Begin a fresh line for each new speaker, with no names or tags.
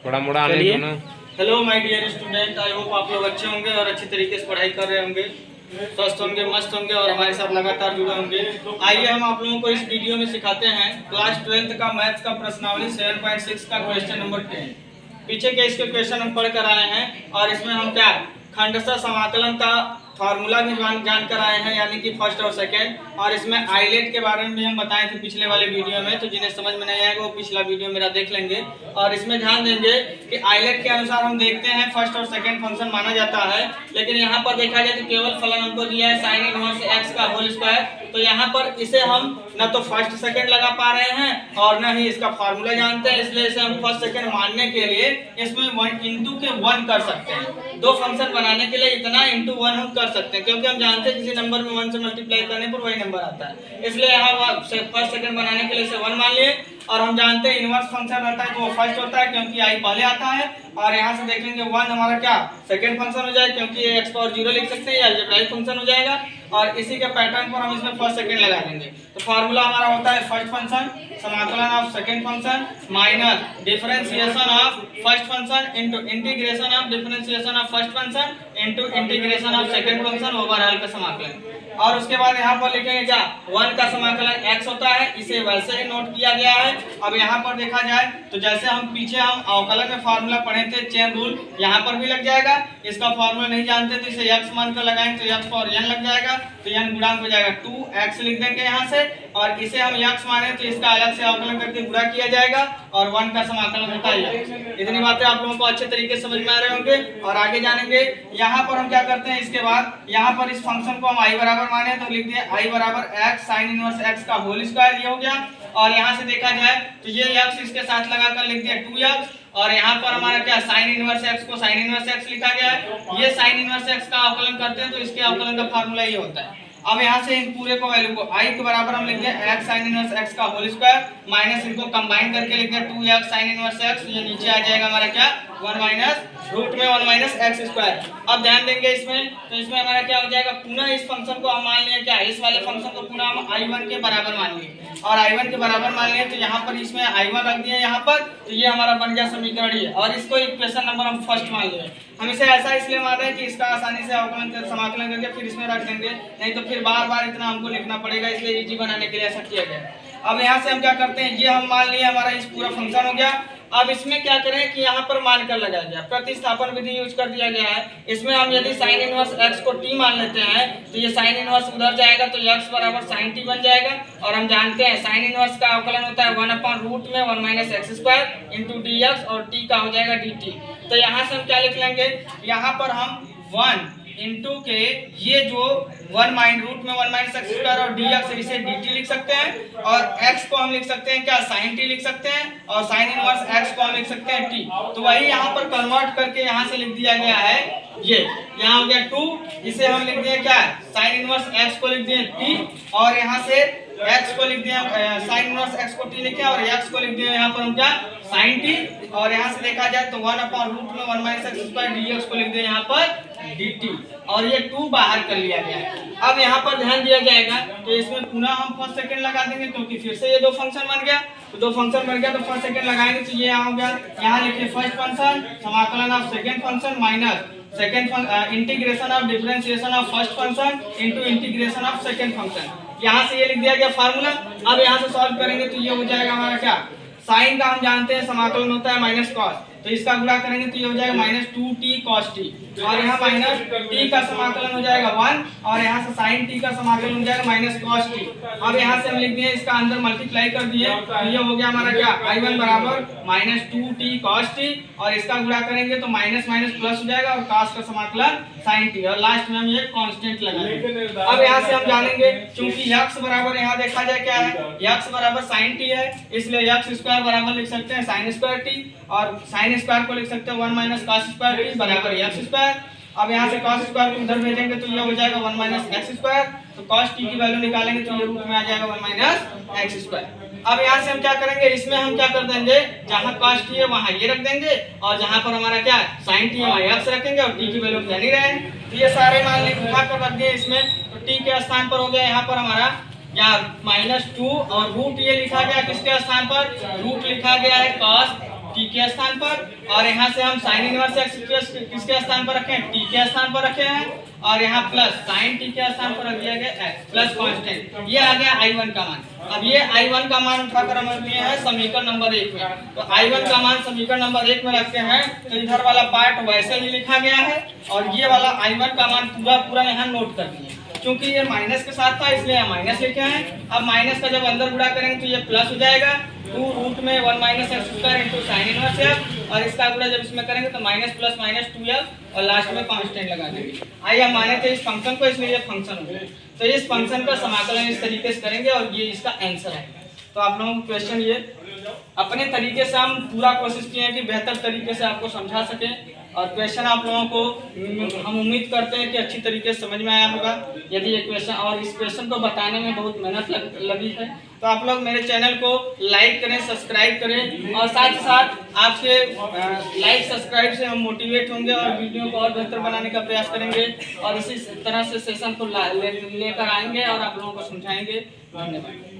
थोड़ा मोड़ा आने दो ना।
Hello my dear student, I hope आप लोग अच्छे होंगे और अच्छी तरीके से पढ़ाई कर रहे होंगे, स्वस्थ होंगे, मस्त होंगे और हमारे साथ लगातार जुड़े होंगे। आइए हम आप लोगों को इस वीडियो में सिखाते हैं क्लास 12th का मैथ्स का प्रश्नावली 7.6 का क्वेश्चन नंबर 10। पीछे के इसके क्वेश्चन हम पढ़ कर आए हैं और इसमें हम क्या खंडशः समाकलन का फार्मूला भी जान कर आए हैं, यानी कि फर्स्ट और सेकंड। और इसमें आइलेट के बारे में भी हम बताए थे पिछले वाले वीडियो में, तो जिन्हें समझ में नहीं आएगा वो पिछला वीडियो मेरा देख लेंगे। और इसमें ध्यान देंगे कि आइलेट के अनुसार हम देखते हैं फर्स्ट और सेकंड फंक्शन माना जाता है, लेकिन यहाँ पर देखा जाए तो केवल फलन हमको दिया है साइन इनवर्स एक्स का होल स्क्वायर। तो यहाँ पर इसे हम न तो फर्स्ट सेकंड लगा पा रहे हैं और न ही इसका फार्मूला जानते हैं, इसलिए इसे हम फर्स्ट सेकंड मानने के लिए इसमें 1 इंटू के 1 कर सकते हैं। दो फंक्शन बनाने के लिए इतना इंटू 1 हम कर सकते हैं, क्योंकि हम जानते हैं किसी नंबर में 1 से मल्टीप्लाई करने पर वही नंबर आता है। इसलिए यहाँ फर्स्ट सेकंड बनाने के लिए इसे 1 मान लिए। और हम जानते हैं इनवर्स फंक्शन रहता है तो वो फर्स्ट होता है, क्योंकि आई पहले आता है। और यहाँ से देखेंगे 1 हमारा क्या सेकंड फंक्शन हो जाएगा, क्योंकि ये x पावर 0 लिख सकते हैं, या अलजेब्राइक फंक्शन हो जाएगा। और इसी के पैटर्न पर हम इसमें फर्स्ट सेकंड लगा देंगे। तो फार्मूला हमारा होता है फर्स्ट फंक्शन समाकलन of second function minus differentiation of first function into integration of differentiation of first function into integration of second function overall का समाकलन। और उसके बाद यहाँ पर लिखेंगे क्या 1 का समाकलन x होता है, इसे वैसे ही नोट किया गया है। अब यहाँ पर देखा जाए तो जैसे हम पीछे हम अवकलन में फार्मूला पढ़े थे चेन रूल, यहाँ पर भी लग जाएगा। इसका फार्मूला नहीं जानते तो इसे x मान कर लगाएंगे तो x पावर n लग जाएगा, तो n गुणांक हो जाएगा 2x लिख देंगे यहाँ से। और इसे हम x माने तो इसका अलग से अवकलन करके गुणा किया जाएगा और 1 का समाकलन होता है। इतनी बातें आप लोगों को अच्छे तरीके से समझ में आ रहे होंगे और आगे जानेंगे। यहाँ पर हम क्या करते हैं, इसके बाद यहाँ पर इस फंक्शन को हम i बराबर माने तो लिख दिए i बराबर x साइन इनवर्स x का होल स्क्वायर, ये हो गया। और यहाँ से देखा जाए तो ये x इसके साथ लगाकर लिख दिया 2x। और यहाँ पर हमारा क्या साइन इनवर्स x को साइन इनवर्स x लिखा गया है। ये साइन इनवर्स x का अवकलन करते हैं तो इसके अवकलन का फार्मूला ये होता है। अब यहाँ से इन पूरे को वैल्यू को i के बराबर हम लिख दिया x साइन इनवर्स x का होल स्क्वायर माइनस इनको कंबाइन करके लिख दिया 2x साइन इनवर्स x। ये नीचे आ जाएगा हमारा क्या 1 माइनस रूट में 1 माइनस एक्स स्क्वायर। अब ध्यान देंगे इसमें, तो इसमें हमारा क्या हो जाएगा, पुनः इस फंक्शन को हम मान लिए क्या इस वाले फंक्शन को पुनः हम i1 के बराबर मान लिए। और i1 के बराबर मान लिए तो यहाँ पर इसमें i1 रख दिए यहाँ पर, तो ये हमारा बन गया समीकरण ये। और इसको इक्वेशन नंबर हम फर्स्ट मान लिए। हम इसे ऐसा इसलिए मान रहे हैं कि इसका आसानी से अवकलन समाकलन करके फिर इसमें रख देंगे, नहीं तो फिर बार बार इतना हमको लिखना पड़ेगा, इसलिए इजी बनाने के लिए ऐसा किया गया। अब यहाँ से हम क्या करते हैं, ये हम मान लिए हमारा इस पूरा फंक्शन हो गया। अब इसमें क्या करें कि यहाँ पर मान कर लगाया गया, प्रतिस्थापन विधि यूज कर दिया गया है। इसमें हम यदि साइन इनवर्स x को t मान लेते हैं तो ये साइन इनवर्स उधर जाएगा तो x बराबर साइन t बन जाएगा। और हम जानते हैं साइन इनवर्स का अवकलन होता है 1 अपॉन रूट में 1 minus x square into dx और t का हो जाएगा dt। तो यहाँ से हम क्या लिख लेंगे, यहाँ पर हम 1 इंटू के ये जो 1 माइन रूट में 1 माइनस एक्स स्क्वायर और dx इसे dt लिख सकते हैं। और x को हम लिख सकते हैं क्या साइन t लिख सकते हैं, और साइन इनवर्स x को हम लिख सकते हैं t। तो वही यहाँ पर कन्वर्ट करके यहाँ से लिख दिया गया है, ये यहाँ हो गया 2, इसे हम लिख दिए क्या साइन इनवर्स x को लिख दिए t, और यहाँ से x को लिख दिया साइन इनवर्स x को t लिखे और x को लिख दिया यहाँ पर हम क्या साइन t। और यहाँ से देखा जाए तो 1 अपॉन रूट में 1 माइनस एक्स स्क्वायर dx को लिख दिया यहाँ पर dt, और ये 2 बाहर कर लिया गया है। अब यहाँ पर ध्यान दिया जाएगा तो इसमें पुनः हम फर्स्ट सेकंड लगा देंगे, क्योंकि फिर से ये दो फंक्शन बन गया। तो दो फंक्शन बन गया तो फर्स्ट सेकंड लगाएंगे तो ये यहाँ हो गया, यहाँ लिखिए फर्स्ट फंक्शन समाकलन of second function minus second integration of differentiation of first function into integration of second function. यहाँ से ये लिख दिया गया फार्मूला। अब यहाँ से सॉल्व करेंगे तो ये हो जाएगा हमारा क्या साइन का हम जानते हैं समाकलन होता है माइनस कॉस, तो इसका गुणा करेंगे तो ये हो जाएगा माइनस 2t cos t। और यहाँ माइनस t का समाकलन हो जाएगा 1 और यहाँ से साइन t का समाकलन हो जाएगा माइनस cos t। अब यहाँ से हम लिख दिए इसका अंदर मल्टीप्लाई कर दिए तो ये हो गया हमारा क्या i1 बराबर माइनस 2t cos t, और इसका गुणा करेंगे तो माइनस माइनस प्लस हो जाएगा और cos का समाकलन साइन t, और लास्ट में हम ये कांस्टेंट लगाएंगे। अब यहाँ से हम जानेंगे क्योंकि x बराबर यहाँ देखा जाए क्या है, x बराबर साइन t है, इसलिए x स्क्वायर बराबर लिख सकते हैं साइन स्क्वायर t, और साइन स्क्वायर को लिख सकते हैं 1 माइनस कॉस स्क्वायर t बराबर एक्स स्क्वायर। अब यहाँ से कॉस स्क्वायर को उधर भेजेंगे तो ये हो जाएगा 1 माइनस एक्स स्क्वायर, तो कॉस t की वैल्यू निकालेंगे तो ये रूट में आ जाएगा 1 माइनस एक्स स्क्वायर। अब यहाँ से हम क्या करेंगे, इसमें हम क्या कर देंगे, जहाँ कॉस t है वहाँ ये रख देंगे, और जहाँ पर हमारा क्या साइन t है वहाँ एक्स रखेंगे, और t की वैल्यू जान ही रहे हैं। तो ये सारे मान लिख उठा कर रख दिए इसमें, तो t के स्थान पर हो गया यहाँ पर हमारा या -2, और रूट ये लिखा गया किसके स्थान पर, रूट लिखा गया है cos टी के स्थान पर, और यहाँ से हम साइन इनवर्स एक्स किसके स्थान पर रखे हैं, टी के स्थान पर रखे हैं, और यहाँ प्लस साइन टी के स्थान पर रख दिया गया एक्स प्लस कांस्टेंट। ये आ गया I1 का मान। अब ये I1 का मान उठाकर हम रखते हैं समीकरण नंबर 1 में। तो I1 का मान समीकरण नंबर 1 में रखते हैं, तो इधर वाला पार्ट वैसे ही लिखा गया है, और ये वाला I1 का मान पूरा यहाँ नोट कर दिए। क्योंकि ये माइनस के साथ था इसलिए यहाँ माइनस लिखे हैं। अब माइनस का जब अंदर गुणा करेंगे तो ये प्लस हो जाएगा, 2 रूट में 1 minus x square into sine inverse x, और इसका गुणा जब इसमें करेंगे तो माइनस प्लस माइनस 2f और लास्ट में कांस्टेंट लगा देंगे। आइए हम माने थे इस फंक्शन को, इसलिए ये फंक्शन हो गया। तो इस फंक्शन का समाकलन इस तरीके से करेंगे और ये इसका आंसर है। तो आप लोगों को क्वेश्चन ये अपने तरीके से हम पूरा कोशिश किए हैं कि बेहतर तरीके से आपको समझा सकें, और क्वेश्चन आप लोगों को हम उम्मीद करते हैं कि अच्छी तरीके से समझ में आया होगा। यदि ये क्वेश्चन और इस क्वेश्चन को बताने में बहुत मेहनत लगी है, तो आप लोग मेरे चैनल को लाइक करें, सब्सक्राइब करें, और साथ ही साथ आपके लाइक सब्सक्राइब से हम मोटिवेट होंगे और वीडियो को और बेहतर बनाने का प्रयास करेंगे, और इसी तरह से सेशन को लेकर आएंगे और आप लोगों को समझाएंगे। धन्यवाद।